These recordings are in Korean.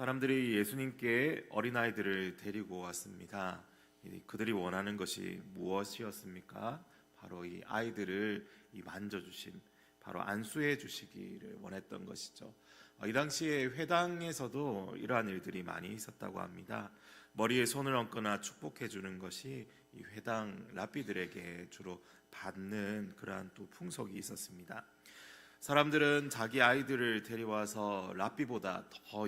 사람들이 예수님께 어린아이들을 데리고 왔습니다. 그들이 원하는 것이 무엇이었습니까? 바로 이 아이들을 만져주심, 바로 안수해 주시기를 원했던 것이죠. 이 당시에 회당에서도 이러한 일들이 많이 있었다고 합니다. 머리에 손을 얹거나 축복해 주는 것이 이 회당 랍비들에게 주로 받는 그러한 또 풍속이 있었습니다. 사람들은 자기 아이들을 데려와서 랍비보다 더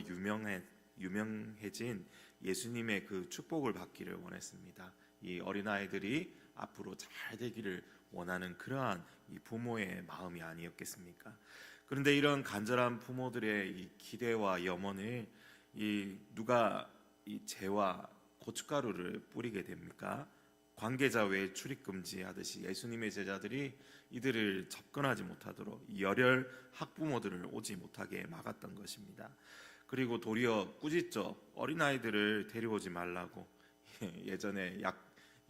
유명해진 예수님의 그 축복을 받기를 원했습니다. 이 어린아이들이 앞으로 잘 되기를 원하는 그러한 이 부모의 마음이 아니었겠습니까? 그런데 이런 간절한 부모들의 이 기대와 염원을 누가 이 재와 고춧가루를 뿌리게 됩니까? 관계자 외에 출입 금지하듯이 예수님의 제자들이 이들을 접근하지 못하도록 열혈 학부모들을 오지 못하게 막았던 것입니다. 그리고 도리어 꾸짖죠. 어린아이들을 데려오지 말라고. 예전에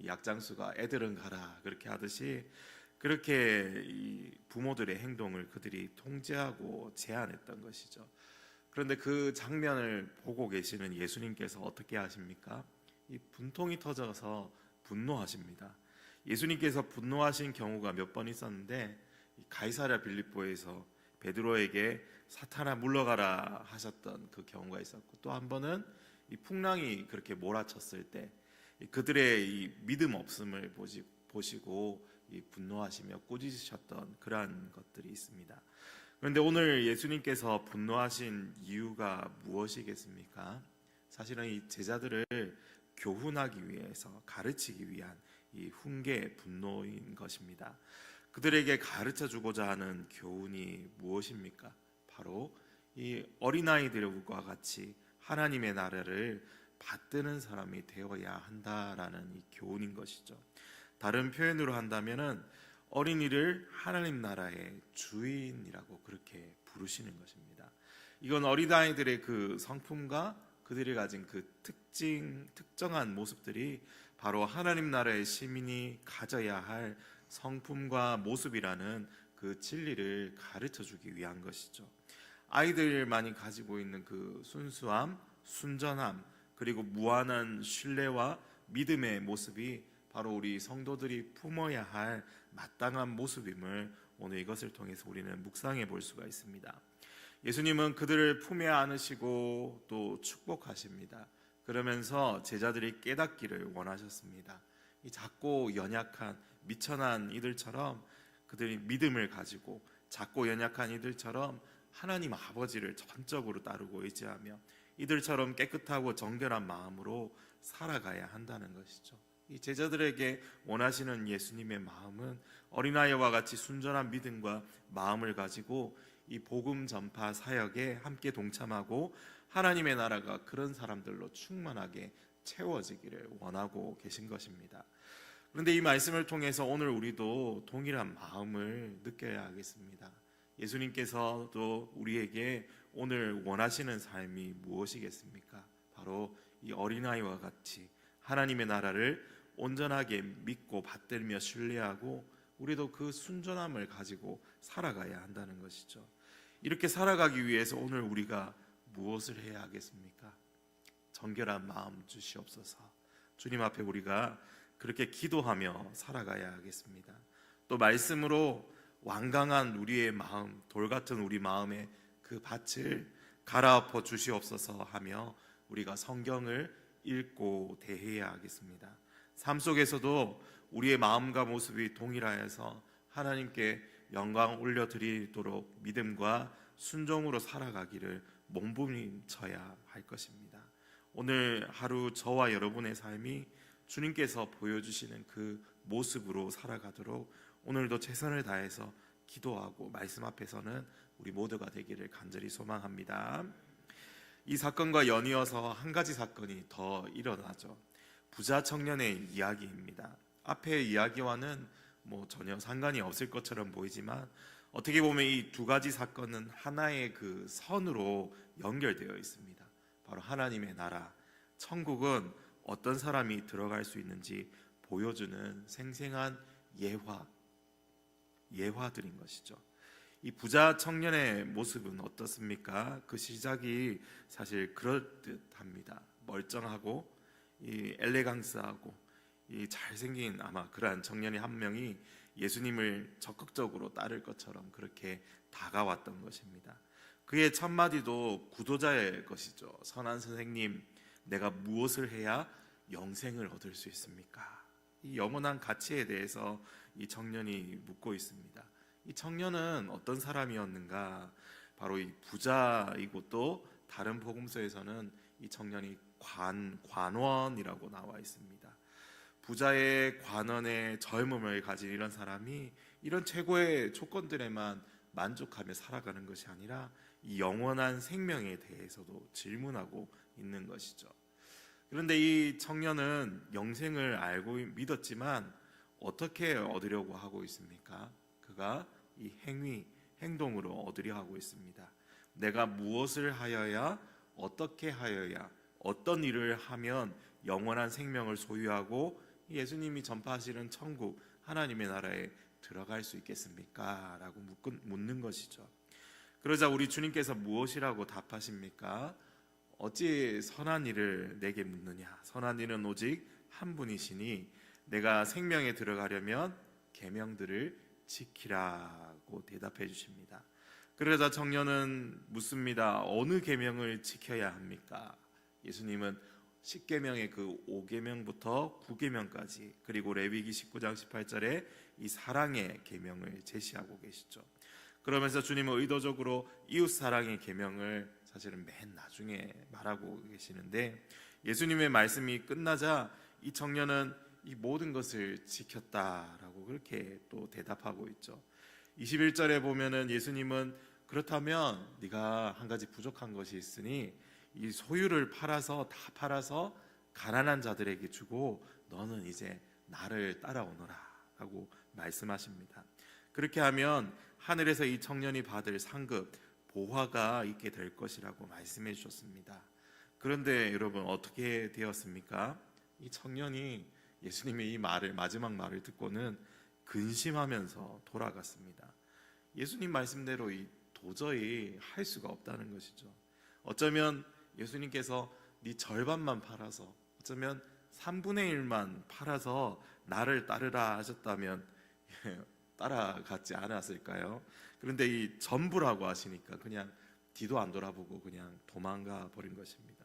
약장수가 애들은 가라 그렇게 하듯이 그렇게 이 부모들의 행동을 그들이 통제하고 제한했던 것이죠. 그런데 그 장면을 보고 계시는 예수님께서 어떻게 하십니까? 이 분통이 터져서 분노하십니다. 예수님께서 분노하신 경우가 몇 번 있었는데 가이사랴 빌립보에서 베드로에게 사탄아 물러가라 하셨던 그 경우가 있었고, 또 한 번은 이 풍랑이 그렇게 몰아쳤을 때 그들의 이 믿음 없음을 보시고 분노하시며 꾸짖으셨던 그러한 것들이 있습니다. 그런데 오늘 예수님께서 분노하신 이유가 무엇이겠습니까? 사실은 이 제자들을 교훈하기 위해서, 가르치기 위한 이 훈계 분노인 것입니다. 그들에게 가르쳐 주고자 하는 교훈이 무엇입니까? 바로 이 어린아이들과 같이 하나님의 나라를 받드는 사람이 되어야 한다라는 이 교훈인 것이죠. 다른 표현으로 한다면은 어린이를 하나님 나라의 주인이라고 그렇게 부르시는 것입니다. 이건 어린아이들의 그 성품과 그들이 가진 그 특정한 모습들이 바로 하나님 나라의 시민이 가져야 할 성품과 모습이라는 그 진리를 가르쳐 주기 위한 것이죠. 아이들만이 가지고 있는 그 순수함, 순전함, 그리고 무한한 신뢰와 믿음의 모습이 바로 우리 성도들이 품어야 할 마땅한 모습임을 오늘 이것을 통해서 우리는 묵상해 볼 수가 있습니다. 예수님은 그들을 품에 안으시고 또 축복하십니다. 그러면서 제자들이 깨닫기를 원하셨습니다. 이 작고 연약한 미천한 이들처럼 그들이 믿음을 가지고 작고 연약한 이들처럼 하나님 아버지를 전적으로 따르고 의지하며 이들처럼 깨끗하고 정결한 마음으로 살아가야 한다는 것이죠. 이 제자들에게 원하시는 예수님의 마음은 어린아이와 같이 순전한 믿음과 마음을 가지고 이 복음 전파 사역에 함께 동참하고 하나님의 나라가 그런 사람들로 충만하게 채워지기를 원하고 계신 것입니다. 그런데 이 말씀을 통해서 오늘 우리도 동일한 마음을 느껴야 하겠습니다. 예수님께서도 우리에게 오늘 원하시는 삶이 무엇이겠습니까? 바로 이 어린아이와 같이 하나님의 나라를 온전하게 믿고 받들며 신뢰하고 우리도 그 순전함을 가지고 살아가야 한다는 것이죠. 이렇게 살아가기 위해서 오늘 우리가 무엇을 해야 하겠습니까? 정결한 마음 주시옵소서. 주님 앞에 우리가 그렇게 기도하며 살아가야 하겠습니다. 또 말씀으로 완강한 우리의 마음, 돌같은 우리 마음의 그 밭을 갈아엎어 주시옵소서 하며 우리가 성경을 읽고 대해야 하겠습니다. 삶 속에서도 우리의 마음과 모습이 동일하여서 하나님께 영광 올려드리도록 믿음과 순종으로 살아가기를 몸부림쳐야 할 것입니다. 오늘 하루 저와 여러분의 삶이 주님께서 보여주시는 그 모습으로 살아가도록 오늘도 최선을 다해서 기도하고 말씀 앞에서는 우리 모두가 되기를 간절히 소망합니다. 이 사건과 연이어서 한 가지 사건이 더 일어나죠. 부자 청년의 이야기입니다. 앞의 이야기와는 전혀 상관이 없을 것처럼 보이지만 어떻게 보면 이 두 가지 사건은 하나의 그 선으로 연결되어 있습니다. 바로 하나님의 나라, 천국은 어떤 사람이 들어갈 수 있는지 보여주는 생생한 예화들인 것이죠. 이 부자 청년의 모습은 어떻습니까? 그 시작이 사실 그럴듯합니다. 멀쩡하고 이 엘레강스하고 이 잘생긴 아마 그러한 청년이 한 명이 예수님을 적극적으로 따를 것처럼 그렇게 다가왔던 것입니다. 그의 첫 마디도 구도자의 것이죠. 선한 선생님, 내가 무엇을 해야 영생을 얻을 수 있습니까? 이 영원한 가치에 대해서 이 청년이 묻고 있습니다. 이 청년은 어떤 사람이었는가? 바로 이 부자이고 또 다른 복음서에서는 이 청년이 관원이라고 나와 있습니다. 부자의 관원의 젊음을 가진 이런 사람이 이런 최고의 조건들에만 만족하며 살아가는 것이 아니라 이 영원한 생명에 대해서도 질문하고 있는 것이죠. 그런데 이 청년은 영생을 알고 믿었지만 어떻게 얻으려고 하고 있습니까? 그가 이 행동으로 얻으려 하고 있습니다. 내가 무엇을 하여야, 어떻게 하여야, 어떤 일을 하면 영원한 생명을 소유하고 예수님이 전파하시는 천국, 하나님의 나라에 들어갈 수 있겠습니까? 라고 묻는 것이죠. 그러자 우리 주님께서 무엇이라고 답하십니까? 어찌 선한 일을 내게 묻느냐? 선한 일은 오직 한 분이시니 내가 생명에 들어가려면 계명들을 지키라고 대답해 주십니다. 그러자 청년은 묻습니다. 어느 계명을 지켜야 합니까? 예수님은 10계명의 그 5계명부터 9계명까지 그리고 레위기 19장 18절에 이 사랑의 계명을 제시하고 계시죠. 그러면서 주님은 의도적으로 이웃 사랑의 계명을 사실은 맨 나중에 말하고 계시는데 예수님의 말씀이 끝나자 이 청년은 이 모든 것을 지켰다라고 그렇게 또 대답하고 있죠. 21절에 보면은 예수님은 그렇다면 네가 한 가지 부족한 것이 있으니 이 소유를 팔아서 다 팔아서 가난한 자들에게 주고 너는 이제 나를 따라오너라 라고 말씀하십니다. 그렇게 하면 하늘에서 이 청년이 받을 상급 보화가 있게 될 것이라고 말씀해 주셨습니다. 그런데 여러분 어떻게 되었습니까? 이 청년이 예수님의 이 말을 마지막 말을 듣고는 근심하면서 돌아갔습니다. 예수님 말씀대로 도저히 할 수가 없다는 것이죠. 어쩌면 예수님께서 네 절반만 팔아서 어쩌면 3분의 1만 팔아서 나를 따르라 하셨다면 따라갔지 않았을까요? 그런데 이 전부라고 하시니까 그냥 뒤도 안 돌아보고 그냥 도망가 버린 것입니다.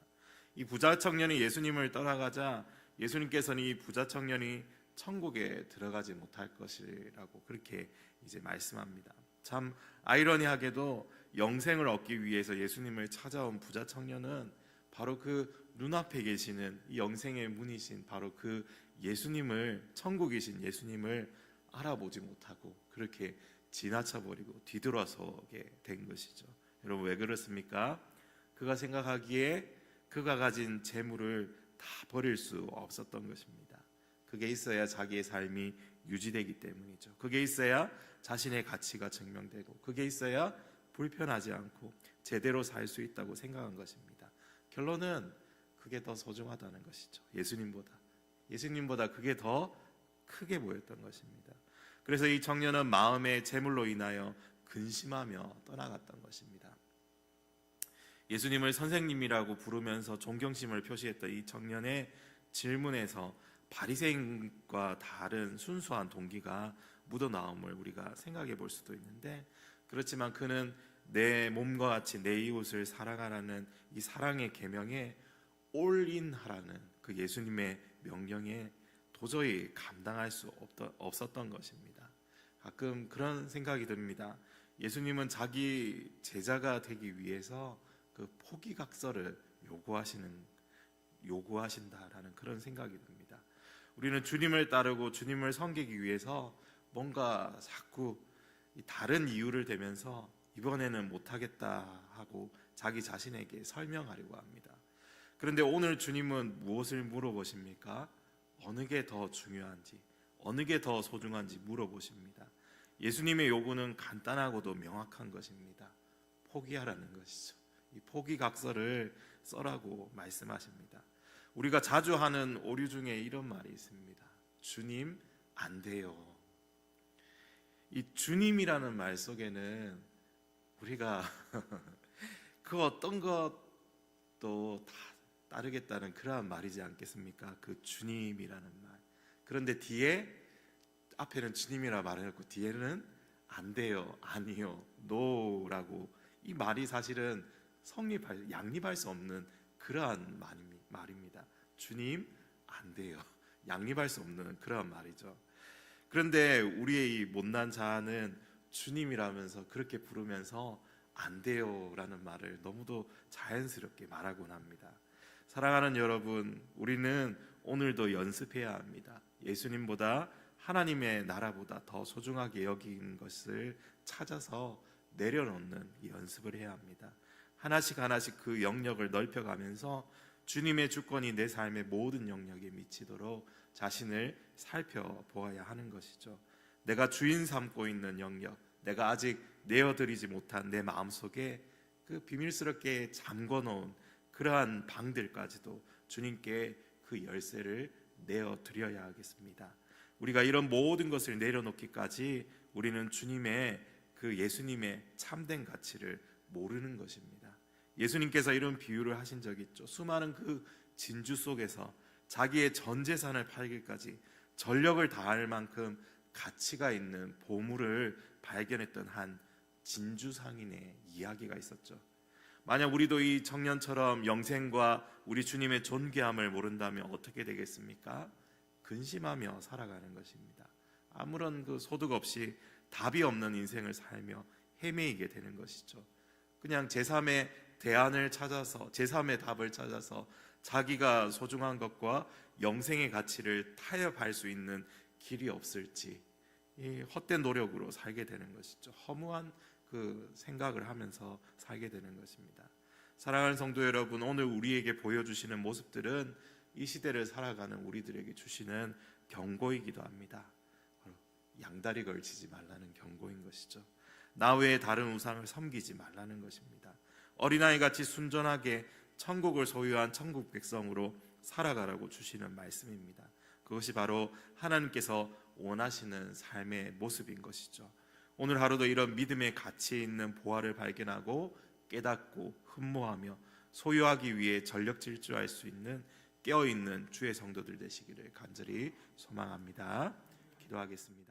이 부자 청년이 예수님을 떠나가자 예수님께서는 이 부자 청년이 천국에 들어가지 못할 것이라고 그렇게 이제 말씀합니다. 참 아이러니하게도 영생을 얻기 위해서 예수님을 찾아온 부자 청년은 바로 그 눈앞에 계시는 이 영생의 문이신 바로 그 예수님을, 천국이신 예수님을 알아보지 못하고 그렇게 지나쳐 버리고 뒤돌아서게 된 것이죠. 여러분 왜 그렇습니까? 그가 생각하기에 그가 가진 재물을 다 버릴 수 없었던 것입니다. 그게 있어야 자기의 삶이 유지되기 때문이죠. 그게 있어야 자신의 가치가 증명되고 그게 있어야 불편하지 않고 제대로 살 수 있다고 생각한 것입니다. 결론은 그게 더 소중하다는 것이죠. 예수님보다 그게 더 크게 보였던 것입니다. 그래서 이 청년은 마음의 재물로 인하여 근심하며 떠나갔던 것입니다. 예수님을 선생님이라고 부르면서 존경심을 표시했던 이 청년의 질문에서 바리새인과 다른 순수한 동기가 묻어나옴을 우리가 생각해 볼 수도 있는데, 그렇지만 그는 내 몸과 같이 내 이웃을 사랑하라는 이 사랑의 계명에 올인하라는 그 예수님의 명령에 도저히 감당할 수 없었던 것입니다. 가끔 그런 생각이 듭니다. 예수님은 자기 제자가 되기 위해서 그 포기각서를 요구하신다라는 그런 생각이 듭니다. 우리는 주님을 따르고 주님을 섬기기 위해서 뭔가 자꾸 다른 이유를 대면서 이번에는 못하겠다 하고 자기 자신에게 설명하려고 합니다. 그런데 오늘 주님은 무엇을 물어보십니까? 어느 게 더 중요한지, 어느 게 더 소중한지 물어보십니다. 예수님의 요구는 간단하고도 명확한 것입니다. 포기하라는 것이죠. 이 포기각서를 써라고 말씀하십니다. 우리가 자주 하는 오류 중에 이런 말이 있습니다. 주님, 안 돼요. 이 주님이라는 말 속에는 우리가 그 어떤 것도 다 따르겠다는 그러한 말이지 않겠습니까? 그 주님이라는 말. 그런데 앞에는 주님이라 말해놓고 뒤에는 안 돼요, 아니요, no라고, 이 말이 사실은 양립할 수 없는 그러한 말입니다. 주님 안 돼요, 양립할 수 없는 그러한 말이죠. 그런데 우리의 이 못난 자는 주님이라면서 그렇게 부르면서 안 돼요라는 말을 너무도 자연스럽게 말하곤 합니다. 사랑하는 여러분, 우리는 오늘도 연습해야 합니다. 예수님보다 하나님의 나라보다 더 소중하게 여긴 것을 찾아서 내려놓는 연습을 해야 합니다. 하나씩 하나씩 그 영역을 넓혀가면서 주님의 주권이 내 삶의 모든 영역에 미치도록 자신을 살펴보아야 하는 것이죠. 내가 주인 삼고 있는 영역, 내가 아직 내어드리지 못한 내 마음속에 그 비밀스럽게 잠궈놓은 그러한 방들까지도 주님께 그 열쇠를 내어드려야 하겠습니다. 우리가 이런 모든 것을 내려놓기까지 우리는 주님의 그 예수님의 참된 가치를 모르는 것입니다. 예수님께서 이런 비유를 하신 적이 있죠. 수많은 그 진주 속에서 자기의 전 재산을 팔기까지 전력을 다할 만큼 가치가 있는 보물을 발견했던 한 진주 상인의 이야기가 있었죠. 만약 우리도 이 청년처럼 영생과 우리 주님의 존귀함을 모른다면 어떻게 되겠습니까? 근심하며 살아가는 것입니다. 아무런 그 소득 없이 답이 없는 인생을 살며 헤매이게 되는 것이죠. 그냥 제3의 대안을 찾아서, 제3의 답을 찾아서 자기가 소중한 것과 영생의 가치를 타협할 수 있는 길이 없을지 이 헛된 노력으로 살게 되는 것이죠. 허무한 그 생각을 하면서 살게 되는 것입니다. 사랑하는 성도 여러분, 오늘 우리에게 보여주시는 모습들은 이 시대를 살아가는 우리들에게 주시는 경고이기도 합니다. 바로 양다리 걸치지 말라는 경고인 것이죠. 나 외에 다른 우상을 섬기지 말라는 것입니다. 어린아이같이 순전하게 천국을 소유한 천국 백성으로 살아가라고 주시는 말씀입니다. 그것이 바로 하나님께서 원하시는 삶의 모습인 것이죠. 오늘 하루도 이런 믿음의 가치 있는 보화를 발견하고 깨닫고 흠모하며 소유하기 위해 전력 질주할 수 있는 깨어있는 주의 성도들 되시기를 간절히 소망합니다. 기도하겠습니다.